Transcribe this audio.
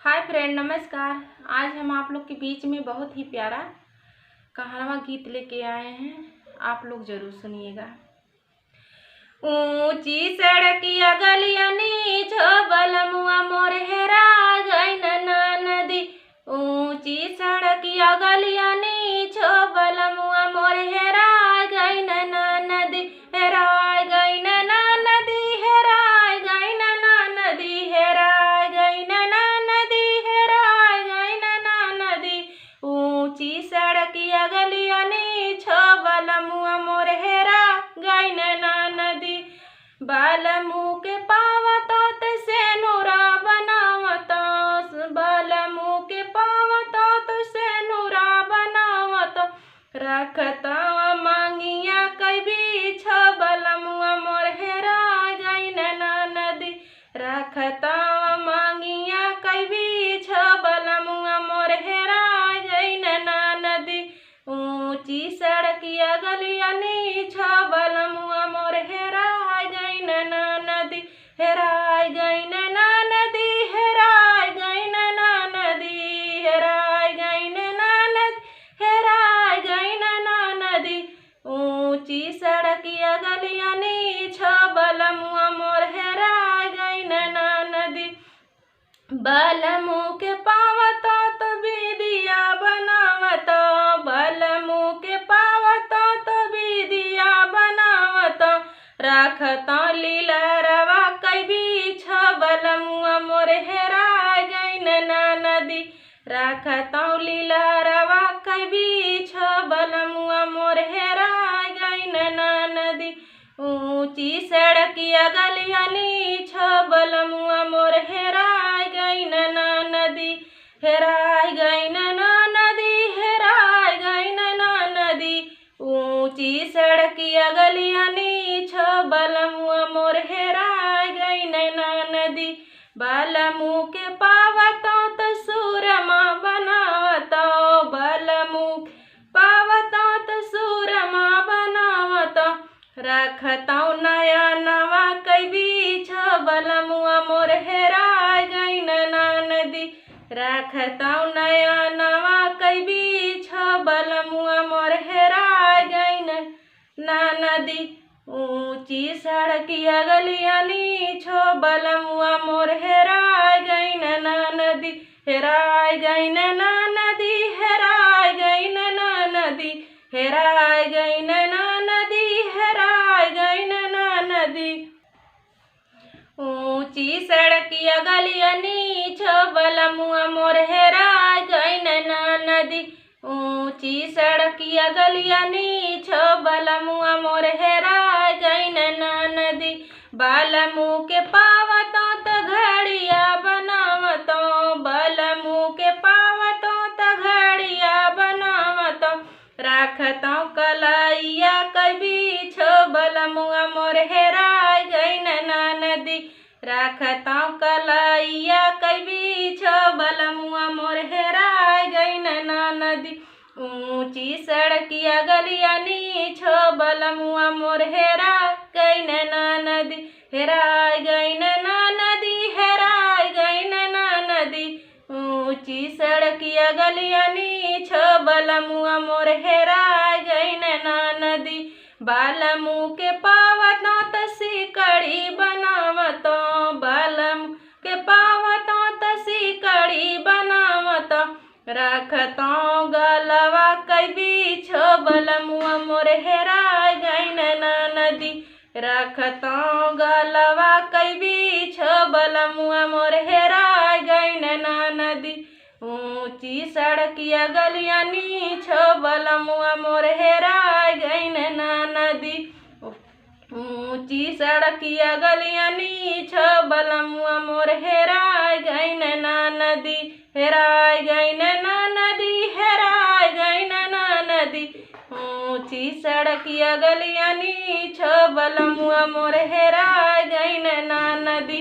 Hi friend, नमस्कार। आज हम आप लोग के बीच में बहुत ही प्यारा कहानवा गीत लेके आए हैं। आप लोग जरूर सुनिएगा। ऊंची सड़किया गलिया नीच बलमुआ मोर हेरा गइल ना नदी। ऊंची सड़किया गलिया नीच बलमुआ मोर हेरा गइल ना नदी। हेरा गइल ना नदी, हेरा गइल ना नदी, हेरा गइल ना नदी, हेरा गइल ना नदी। ऊंची सड़किया गलिया नीच बलमुआ मोर हेरा गइल ना नदी। बालमू के पावतो से नूरा बनावतो, बालमू के पावतो से नूरा बनावतो। रखता मांगिया कई बीछ बलमुआ मोर हेरा गइल ना नदी। रखता मांगिया कई बीछ बलमुआ मोर हेरा गइल ना नदी। ऊंची सड़किया गलिया नीच बलमुआ मोर हेरा गइल ना नदी। हेरा गइल ना नदी, हेरा गइल ना नदी, हेरा गइल ना नदी, हेरा गइल ना नदी। ऊंची सड़किया गलिया नीच बलमुआ मोर हेरा गइल ना नदी। बलमू के पावतो तो बिदिया बनावतो, बलमू के पावतो तो बिदिया बनावतो। रखता लीलरवा कई बीछ बलमुआ मोर हेरा गइल ना नदी। रखता लीलरवा कई बीछ बलमुआ मोर हेरा गइल ना नदी। ऊंची सड़किया गलिया नीच बलमुआ मोर हेरा गइल ना नदी। हेरा गइल ना नदी, हेरा गइल ना नदी। ऊंची सड़किया गलिया नीच बलमुआ मोर हेरा गइल ना नदी। बलमू के पावतो तो सूरमा बनावतो, बलमू पावतो तो सूरमा बनावतो। रखता नया नवा कई बीछ बलमुआ मोर हेरा गइल ना नदी। रखता नया नवा कई बीछ बलमुआ मोर हेरा गइल ना नदी। ऊंची सड़किया गलिया नीच बलमुआ मोर हेरा गइल ना नदी। हेरा गइल ना नदी, हेरा गइल ना नदी, हेरा गइल ना नदी, हेरा गइल ना नदी। ऊंची सड़किया गलिया नीच बलमुआ मोर हेरा गइल ना नदी। ऊंची सड़किया गलिया नीच बलमुआ मोर हेरा गइल ना नदी। बलमू के पावतो तो घड़िया बनावतो, बलमू के पावतो तो घड़िया बनावतो। रखता कलैया कई बीछ बलमुआ मोर हेरा गइल ना नदी। रखता कलैया कई बीछ बलमुआ मोर हेरा गइल ना नदी। ऊंची सड़किया गलिया नीच बलमुआ मोर हेरा गइल ना नदी। हेरा गइल ना नदी, हेरा गइल ना नदी। ऊंची सड़किया गलिया नीच बलमुआ मोर हेरा गइल ना नदी। बलमू के पावतो तो सिकड़ी बनावतो, बलमू के पावतो तो सिकड़ी बनावतो। रखता गलवा कई बीछ बलमुआ मोर हेरा गइल ना नदी। रखता गलवा कई बीछ बलमुआ मोर हेरा गइल ना नदी। ऊंची सड़किया गलिया नीच बलमुआ मोर हेरा गइल ना नदी। ऊंची सड़किया गलिया नीच बलमुआ मोर हेरा गइल ना नदी। हेरा गइल ना नदी, हेरा गइल ना नदी। ऊंची सड़किया गलिया नीच बलमुआ मोर हेरा गइल ना नदी।